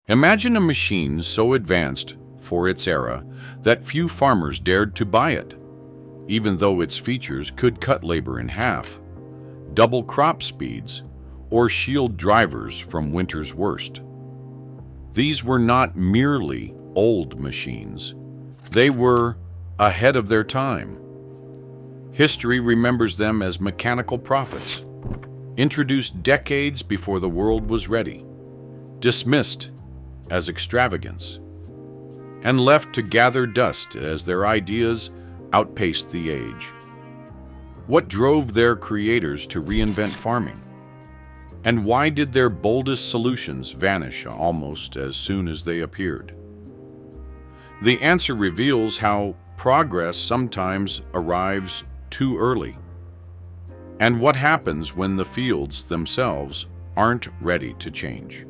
Imagine a machine so advanced for its era that few farmers dared to buy it, even though its features could cut labor in half, double crop speeds, or shield drivers from winter's worst. These were not merely old machines. They were ahead of their time. History remembers them as mechanical prophets, introduced decades before the world was ready, dismissed as extravagance, and left to gather dust as their ideas outpaced the age. What drove their creators to reinvent farming? And why did their boldest solutions vanish almost as soon as they appeared? The answer reveals how progress sometimes arrives too early, and what happens when the fields themselves aren't ready to change.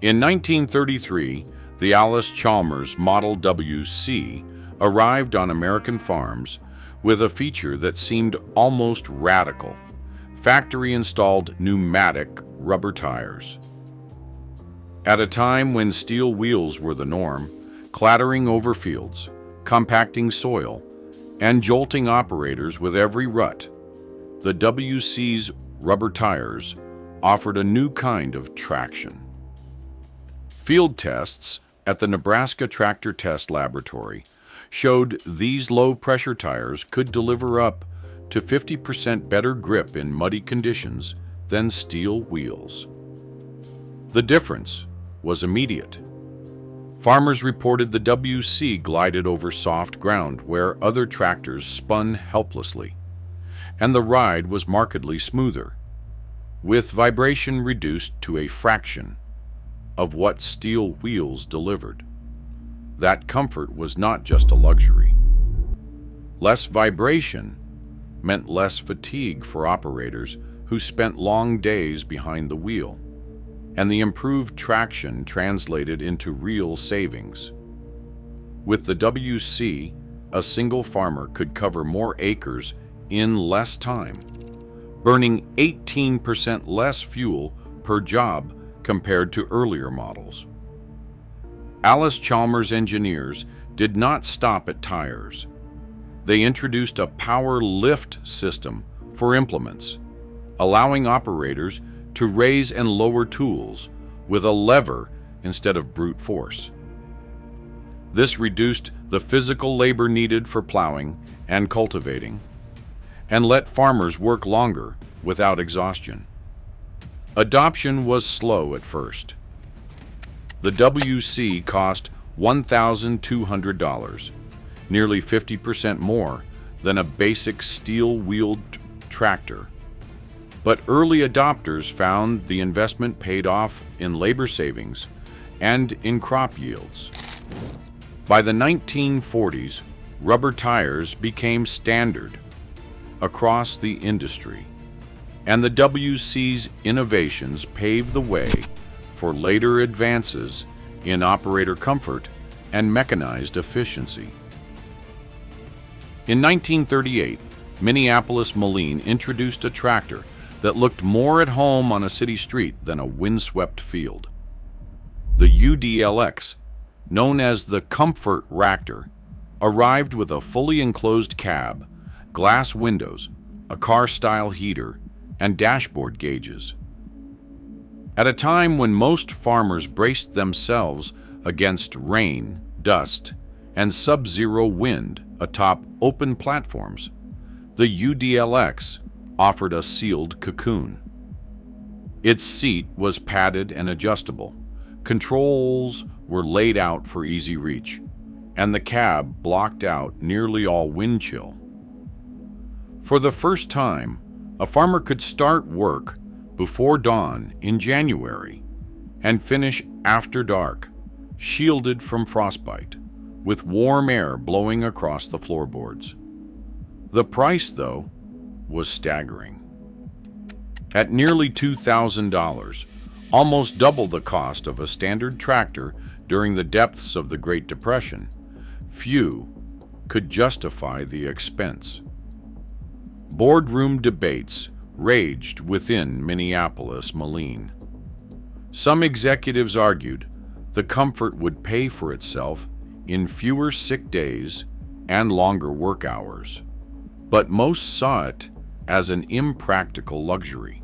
In 1933, the Allis-Chalmers Model WC arrived on American farms with a feature that seemed almost radical: factory-installed pneumatic rubber tires. At a time when steel wheels were the norm, clattering over fields, compacting soil, and jolting operators with every rut, the WC's rubber tires offered a new kind of traction. Field tests at the Nebraska Tractor Test Laboratory showed these low-pressure tires could deliver up to 50% better grip in muddy conditions than steel wheels. The difference was immediate. Farmers reported the WC glided over soft ground where other tractors spun helplessly, and the ride was markedly smoother, with vibration reduced to a fraction of what steel wheels delivered. That comfort was not just a luxury. Less vibration meant less fatigue for operators who spent long days behind the wheel, and the improved traction translated into real savings. With the WC, a single farmer could cover more acres in less time, burning 18% less fuel per job compared to earlier models. Allis-Chalmers engineers did not stop at tires. They introduced a power lift system for implements, allowing operators to raise and lower tools with a lever instead of brute force. This reduced the physical labor needed for plowing and cultivating, and let farmers work longer without exhaustion. Adoption was slow at first. The WC cost $1,200, nearly 50% more than a basic steel-wheeled tractor. But early adopters found the investment paid off in labor savings and in crop yields. By the 1940s, rubber tires became standard across the industry, and the WC's innovations paved the way for later advances in operator comfort and mechanized efficiency. In 1938, Minneapolis-Moline introduced a tractor that looked more at home on a city street than a windswept field. The UDLX, known as the Comfort Ractor, arrived with a fully enclosed cab, glass windows, a car-style heater, and dashboard gauges. At a time when most farmers braced themselves against rain, dust, and sub-zero wind atop open platforms, the UDLX offered a sealed cocoon. Its seat was padded and adjustable, controls were laid out for easy reach, and the cab blocked out nearly all wind chill. For the first time, a farmer could start work before dawn in January and finish after dark, shielded from frostbite, with warm air blowing across the floorboards. The price, though, was staggering. At nearly $2,000, almost double the cost of a standard tractor during the depths of the Great Depression, few could justify the expense. Boardroom debates raged within Minneapolis-Moline. Some executives argued the comfort would pay for itself in fewer sick days and longer work hours, but most saw it as an impractical luxury.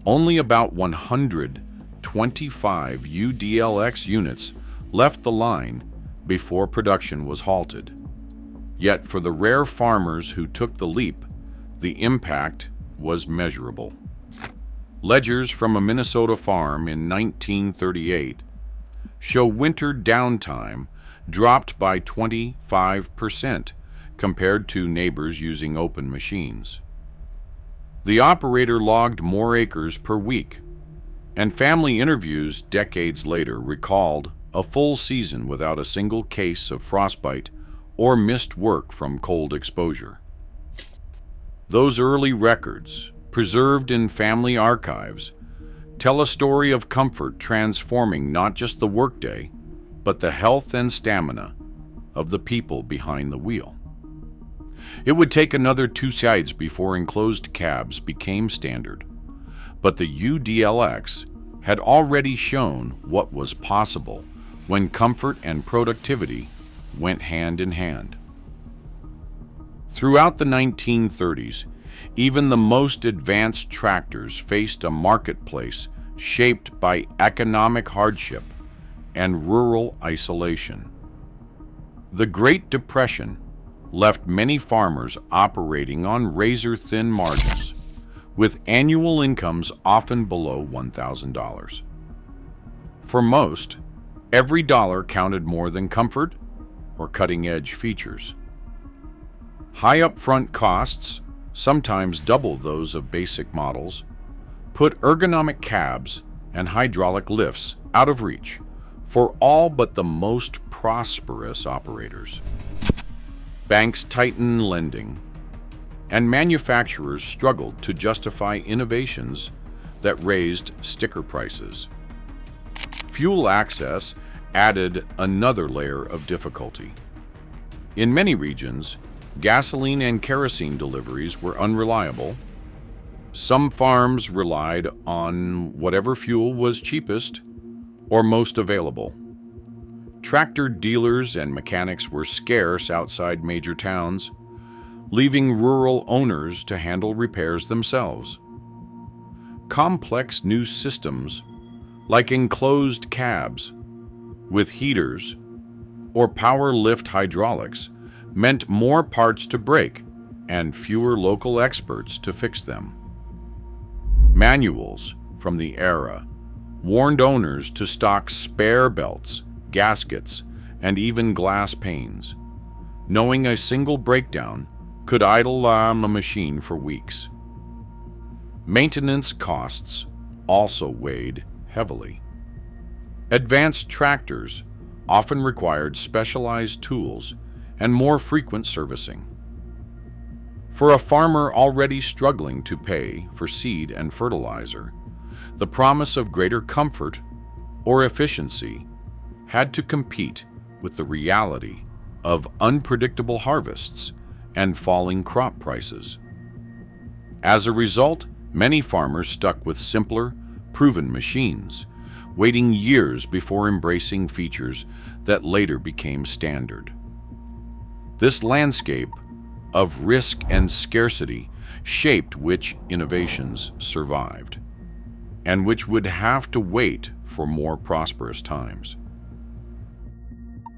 Only about 125 UDLX units left the line before production was halted. Yet for the rare farmers who took the leap, the impact was measurable. Ledgers from a Minnesota farm in 1938 show winter downtime dropped by 25% compared to neighbors using open machines. The operator logged more acres per week, and family interviews decades later recalled a full season without a single case of frostbite or missed work from cold exposure. Those early records, preserved in family archives, tell a story of comfort transforming not just the workday, but the health and stamina of the people behind the wheel. It would take another 2 sides before enclosed cabs became standard, but the UDLX had already shown what was possible when comfort and productivity went hand in hand. Throughout the 1930s, even the most advanced tractors faced a marketplace shaped by economic hardship and rural isolation. The Great Depression left many farmers operating on razor-thin margins, with annual incomes often below $1,000. For most, every dollar counted more than comfort or cutting-edge features. High upfront costs, sometimes double those of basic models, put ergonomic cabs and hydraulic lifts out of reach for all but the most prosperous operators. Banks tightened lending, and manufacturers struggled to justify innovations that raised sticker prices. Fuel access added another layer of difficulty. In many regions, gasoline and kerosene deliveries were unreliable. Some farms relied on whatever fuel was cheapest or most available. Tractor dealers and mechanics were scarce outside major towns, leaving rural owners to handle repairs themselves. Complex new systems, like enclosed cabs with heaters or power lift hydraulics, meant more parts to break and fewer local experts to fix them. Manuals from the era warned owners to stock spare belts, gaskets, and even glass panes, knowing a single breakdown could idle on the machine for weeks. Maintenance costs also weighed heavily. Advanced tractors often required specialized tools and more frequent servicing. For a farmer already struggling to pay for seed and fertilizer, the promise of greater comfort or efficiency had to compete with the reality of unpredictable harvests and falling crop prices. As a result, many farmers stuck with simpler, proven machines, waiting years before embracing features that later became standard. This landscape of risk and scarcity shaped which innovations survived, and which would have to wait for more prosperous times.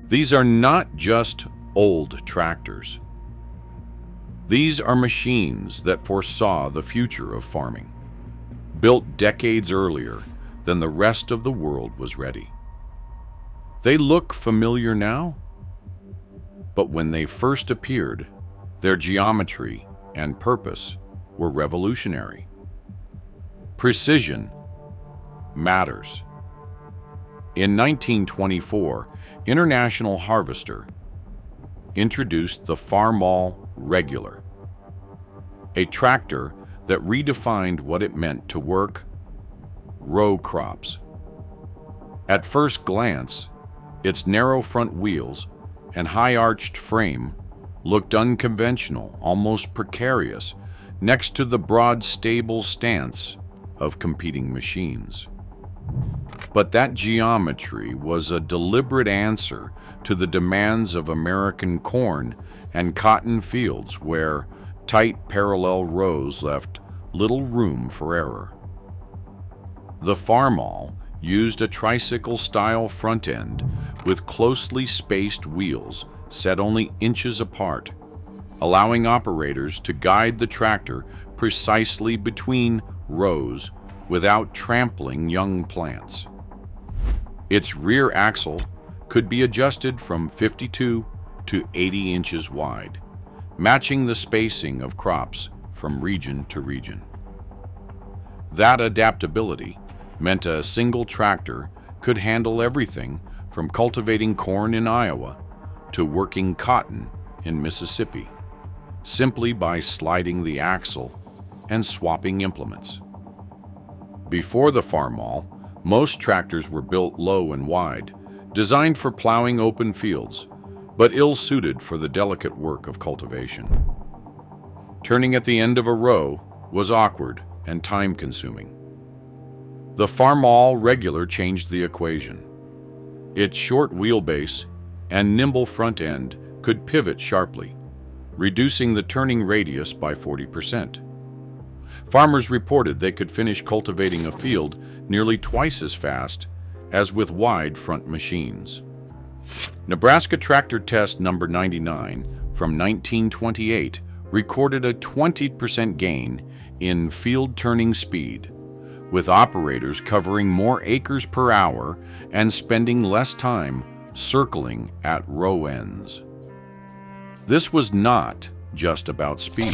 These are not just old tractors. These are machines that foresaw the future of farming, built decades earlier than the rest of the world was ready. They look familiar now, but when they first appeared, their geometry and purpose were revolutionary. Precision matters. In 1924, International Harvester introduced the Farmall Regular, a tractor that redefined what it meant to work row crops. At first glance, its narrow front wheels and high-arched frame looked unconventional, almost precarious, next to the broad, stable stance of competing machines. But that geometry was a deliberate answer to the demands of American corn and cotton fields where tight parallel rows left little room for error. The Farmall used a tricycle-style front end with closely spaced wheels set only inches apart, allowing operators to guide the tractor precisely between rows without trampling young plants. Its rear axle could be adjusted from 52 to 80 inches wide, matching the spacing of crops from region to region. That adaptability meant a single tractor could handle everything from cultivating corn in Iowa to working cotton in Mississippi, simply by sliding the axle and swapping implements. Before the Farmall, most tractors were built low and wide, designed for plowing open fields, but ill-suited for the delicate work of cultivation. Turning at the end of a row was awkward and time-consuming. The Farmall regular changed the equation. Its short wheelbase and nimble front end could pivot sharply, reducing the turning radius by 40%. Farmers reported they could finish cultivating a field nearly twice as fast as with wide front machines. Nebraska Tractor Test number 99 from 1928 recorded a 20% gain in field turning speed, with operators covering more acres per hour and spending less time circling at row ends. This was not just about speed.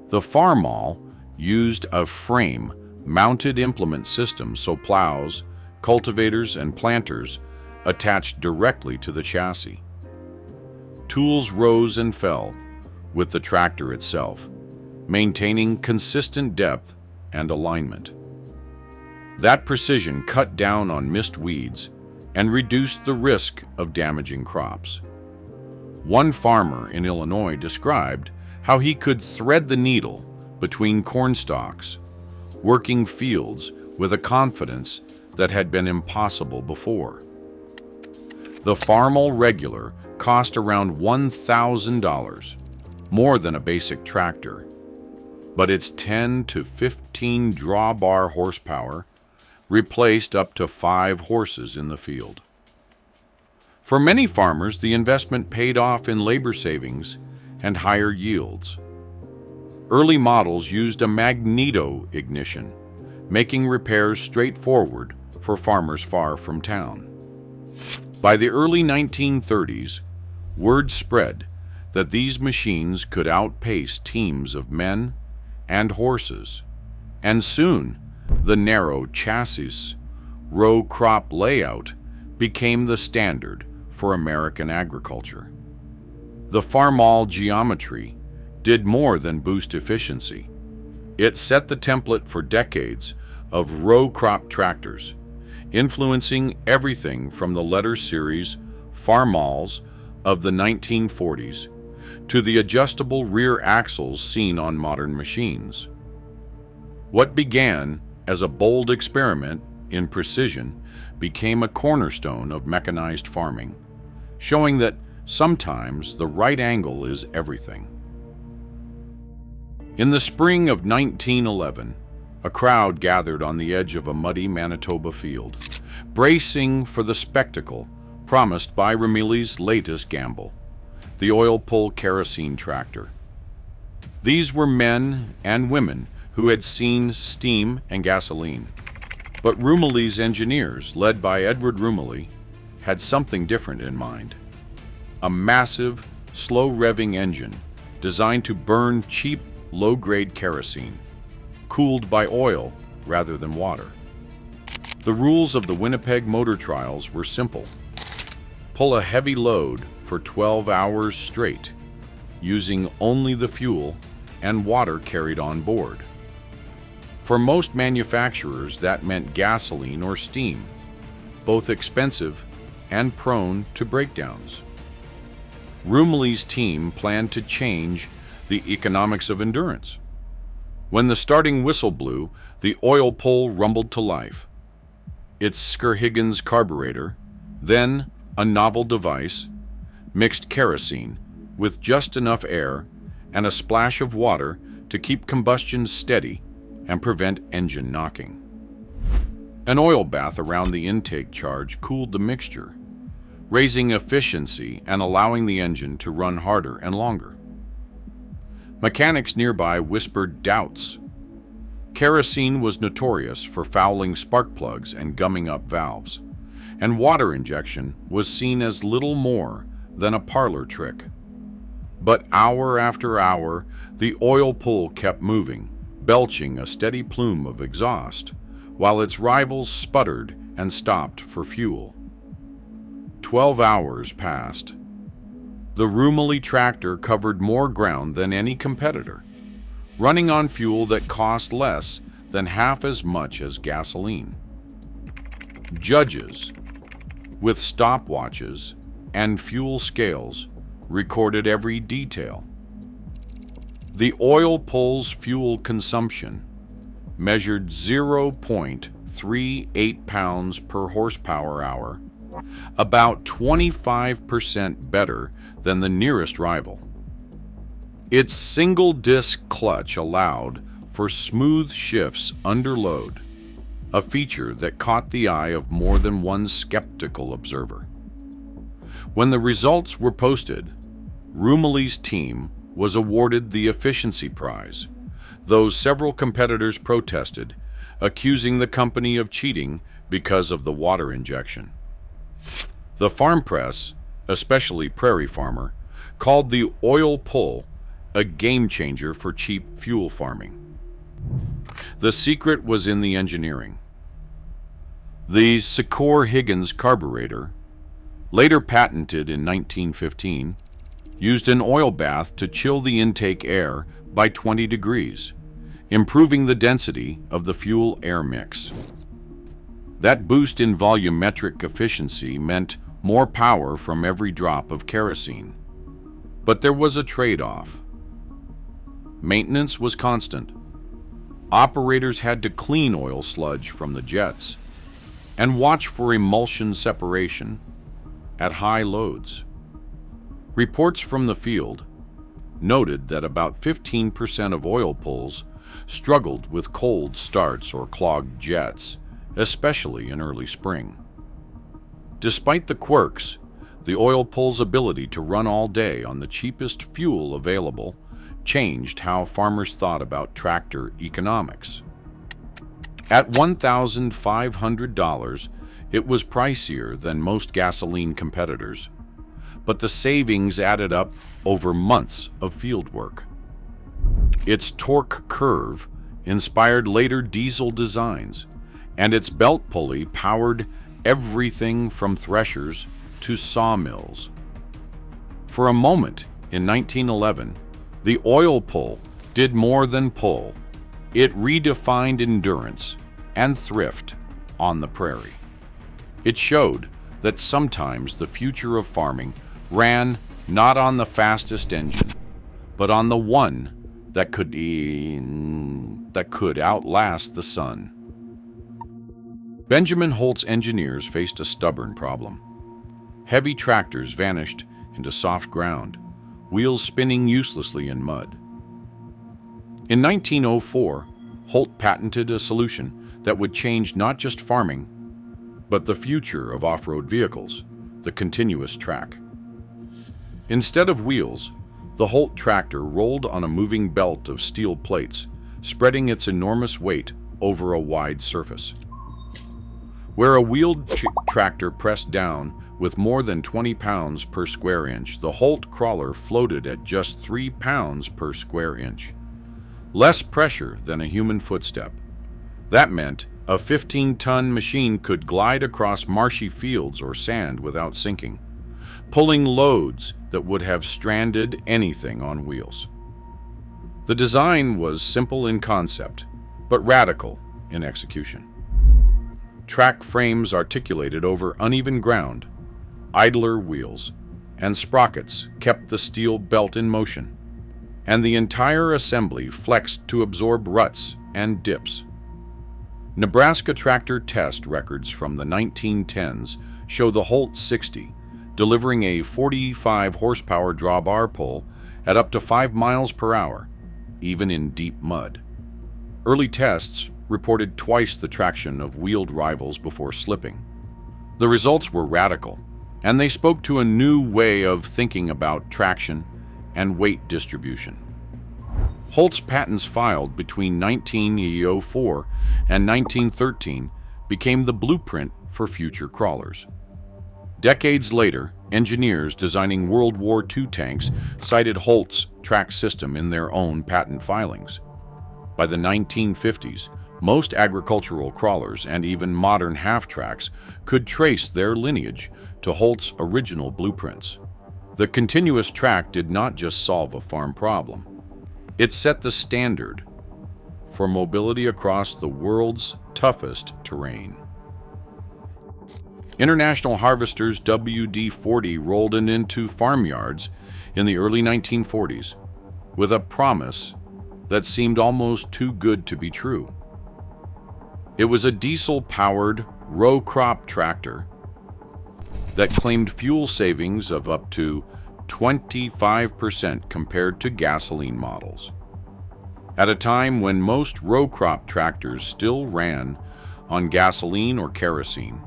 The Farmall used a frame-mounted implement system so plows, cultivators, and planters attached directly to the chassis. Tools rose and fell with the tractor itself, maintaining consistent depth and alignment. That precision cut down on missed weeds and reduced the risk of damaging crops. One farmer in Illinois described how he could thread the needle between corn stalks, working fields with a confidence that had been impossible before. The Farmall regular cost around $1,000, more than a basic tractor, but its 10 to 15 drawbar horsepower replaced up to 5 horses in the field. For many farmers, the investment paid off in labor savings and higher yields. Early models used a magneto ignition, making repairs straightforward for farmers far from town. By the early 1930s, word spread that these machines could outpace teams of men and horses, and soon the narrow chassis, row crop layout became the standard for American agriculture. The Farmall geometry did more than boost efficiency. It set the template for decades of row crop tractors, influencing everything from the letter series Farmalls of the 1940s to the adjustable rear axles seen on modern machines. What began as a bold experiment in precision became a cornerstone of mechanized farming, showing that sometimes the right angle is everything. In the spring of 1911, a crowd gathered on the edge of a muddy Manitoba field, bracing for the spectacle promised by Rumely's latest gamble, the OilPull kerosene tractor. These were men and women who had seen steam and gasoline, but Rumely's engineers, led by Edward Rumely, had something different in mind. A massive, slow-revving engine designed to burn cheap, low-grade kerosene, cooled by oil rather than water. The rules of the Winnipeg motor trials were simple. Pull a heavy load for 12 hours straight, using only the fuel and water carried on board. For most manufacturers, that meant gasoline or steam, both expensive and prone to breakdowns. Rumely's team planned to change the economics of endurance. When the starting whistle blew, the OilPull rumbled to life. its Skir-Higgins carburetor, then a novel device, mixed kerosene with just enough air and a splash of water to keep combustion steady and prevent engine knocking. An oil bath around the intake charge cooled the mixture, raising efficiency and allowing the engine to run harder and longer. Mechanics nearby whispered doubts. Kerosene was notorious for fouling spark plugs and gumming up valves, and water injection was seen as little more than a parlor trick. But hour after hour, the oil pull kept moving, belching a steady plume of exhaust, while its rivals sputtered and stopped for fuel. 12 hours passed. The Rumely tractor covered more ground than any competitor, running on fuel that cost less than half as much as gasoline. Judges, with stopwatches and fuel scales, recorded every detail. The oil pull's fuel consumption measured 0.38 pounds per horsepower hour, about 25% better than the nearest rival. Its single-disc clutch allowed for smooth shifts under load, a feature that caught the eye of more than one skeptical observer. When the results were posted, Rumely's team was awarded the efficiency prize, though several competitors protested, accusing the company of cheating because of the water injection. The farm press, especially Prairie Farmer, called the oil pull a game changer for cheap fuel farming. The secret was in the engineering. The Skir-Higgins carburetor, later patented in 1915, used an oil bath to chill the intake air by 20 degrees, improving the density of the fuel-air mix. That boost in volumetric efficiency meant more power from every drop of kerosene. But there was a trade-off. Maintenance was constant. Operators had to clean oil sludge from the jets and watch for emulsion separation at high loads. Reports from the field noted that about 15% of oil pulls struggled with cold starts or clogged jets, especially in early spring. Despite the quirks, the oil pull's ability to run all day on the cheapest fuel available changed how farmers thought about tractor economics. At $1,500, it was pricier than most gasoline competitors, but the savings added up over months of field work. Its torque curve inspired later diesel designs, and its belt pulley powered everything from threshers to sawmills. For a moment in 1911, the oil pull did more than pull. It redefined endurance and thrift on the prairie. It showed that sometimes the future of farming ran not on the fastest engine, but on the one that could outlast the sun. Benjamin Holt's engineers faced a stubborn problem. Heavy tractors vanished into soft ground, wheels spinning uselessly in mud. In 1904, Holt patented a solution that would change not just farming, but the future of off-road vehicles, the continuous track. Instead of wheels, the Holt tractor rolled on a moving belt of steel plates, spreading its enormous weight over a wide surface. Where a wheeled tractor pressed down with more than 20 pounds per square inch, the Holt crawler floated at just 3 pounds per square inch. Less pressure than a human footstep. That meant a 15-ton machine could glide across marshy fields or sand without sinking, pulling loads that would have stranded anything on wheels. The design was simple in concept, but radical in execution. Track frames articulated over uneven ground, idler wheels, and sprockets kept the steel belt in motion, and the entire assembly flexed to absorb ruts and dips. Nebraska tractor test records from the 1910s show the Holt 60 delivering a 45 horsepower drawbar pull at up to 5 miles per hour, even in deep mud. Early tests reported twice the traction of wheeled rivals before slipping. The results were radical, and they spoke to a new way of thinking about traction and weight distribution. Holt's patents filed between 1904 and 1913 became the blueprint for future crawlers. Decades later, engineers designing World War II tanks cited Holt's track system in their own patent filings. By the 1950s, most agricultural crawlers and even modern half-tracks could trace their lineage to Holt's original blueprints. The continuous track did not just solve a farm problem. It set the standard for mobility across the world's toughest terrain. International Harvester's WD-40 rolled into farmyards in the early 1940s with a promise that seemed almost too good to be true. It was a diesel-powered row crop tractor that claimed fuel savings of up to 25% compared to gasoline models. At a time when most row crop tractors still ran on gasoline or kerosene,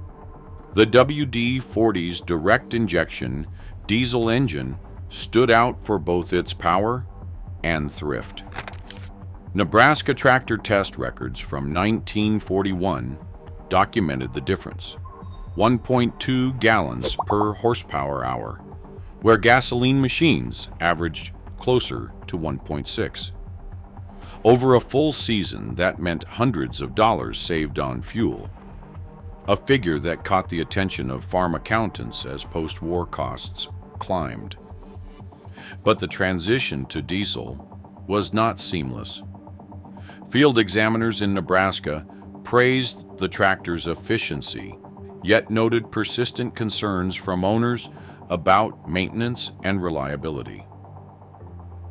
the WD-40's direct injection diesel engine stood out for both its power and thrift. Nebraska tractor test records from 1941 documented the difference: 1.2 gallons per horsepower hour, where gasoline machines averaged closer to 1.6. Over a full season, that meant hundreds of dollars saved on fuel, a figure that caught the attention of farm accountants as post-war costs climbed. But the transition to diesel was not seamless. Field examiners in Nebraska praised the tractor's efficiency, yet noted persistent concerns from owners about maintenance and reliability.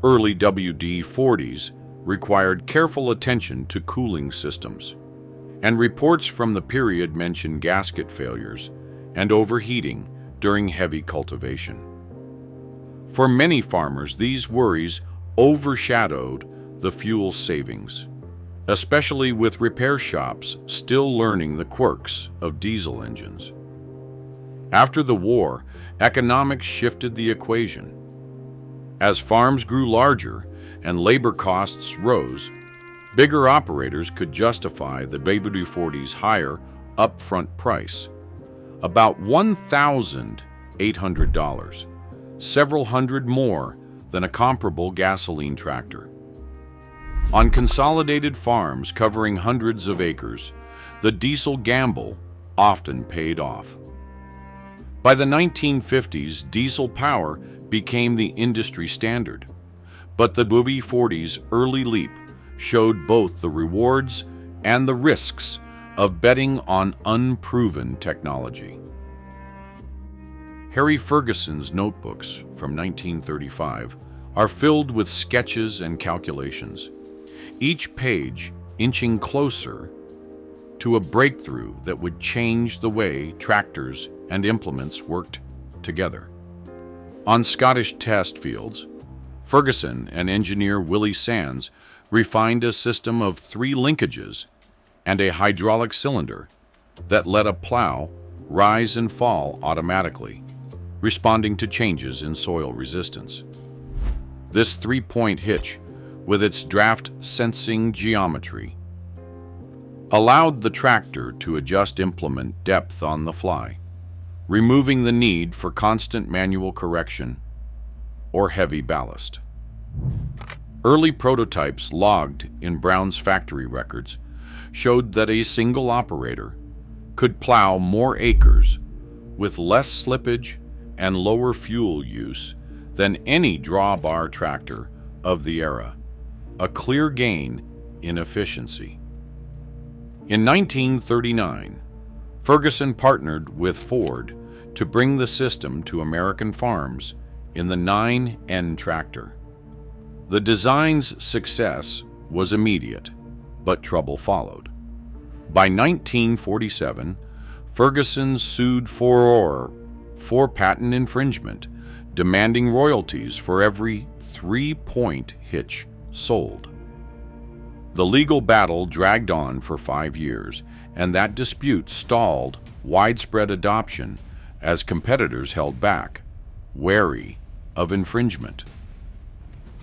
Early WD-40s required careful attention to cooling systems, and reports from the period mention gasket failures and overheating during heavy cultivation. For many farmers, these worries overshadowed the fuel savings, especially with repair shops still learning the quirks of diesel engines. After the war, economics shifted the equation. As farms grew larger and labor costs rose, bigger operators could justify the WD-40's higher upfront price, about $1,800, several hundred more than a comparable gasoline tractor. On consolidated farms covering hundreds of acres, the diesel gamble often paid off. By the 1950s, diesel power became the industry standard, but the WD-40's early leap showed both the rewards and the risks of betting on unproven technology. Harry Ferguson's notebooks from 1935 are filled with sketches and calculations, each page inching closer to a breakthrough that would change the way tractors and implements worked together. On Scottish test fields, Ferguson and engineer Willie Sands refined a system of 3 linkages and a hydraulic cylinder that let a plow rise and fall automatically, responding to changes in soil resistance. This 3-point hitch, with its draft sensing geometry, allowed the tractor to adjust implement depth on the fly, removing the need for constant manual correction or heavy ballast. Early prototypes logged in Brown's factory records showed that a single operator could plow more acres with less slippage and lower fuel use than any drawbar tractor of the era, a clear gain in efficiency. In 1939, Ferguson partnered with Ford to bring the system to American farms in the 9N tractor. The design's success was immediate, but trouble followed. By 1947, Ferguson sued for patent infringement, demanding royalties for every 3-point hitch sold. The legal battle dragged on for 5 years, and that dispute stalled widespread adoption as competitors held back, wary of infringement.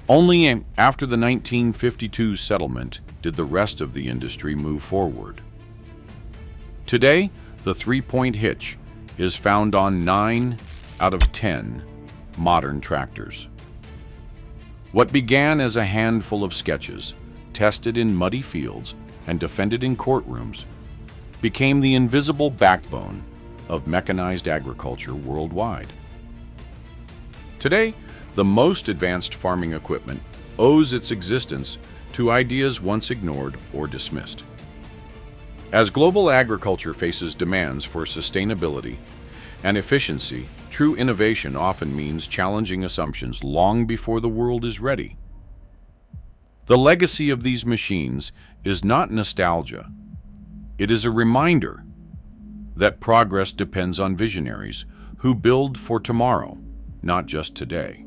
Only after the 1952 settlement did the rest of the industry move forward. Today, the 3-point hitch is found on 9 out of 10 modern tractors. What began as a handful of sketches, tested in muddy fields and defended in courtrooms, became the invisible backbone of mechanized agriculture worldwide. Today, the most advanced farming equipment owes its existence to ideas once ignored or dismissed. As global agriculture faces demands for sustainability and efficiency, true innovation often means challenging assumptions long before the world is ready. The legacy of these machines is not nostalgia. It is a reminder that progress depends on visionaries who build for tomorrow, not just today.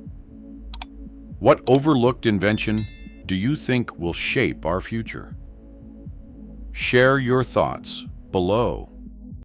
What overlooked invention do you think will shape our future? Share your thoughts below.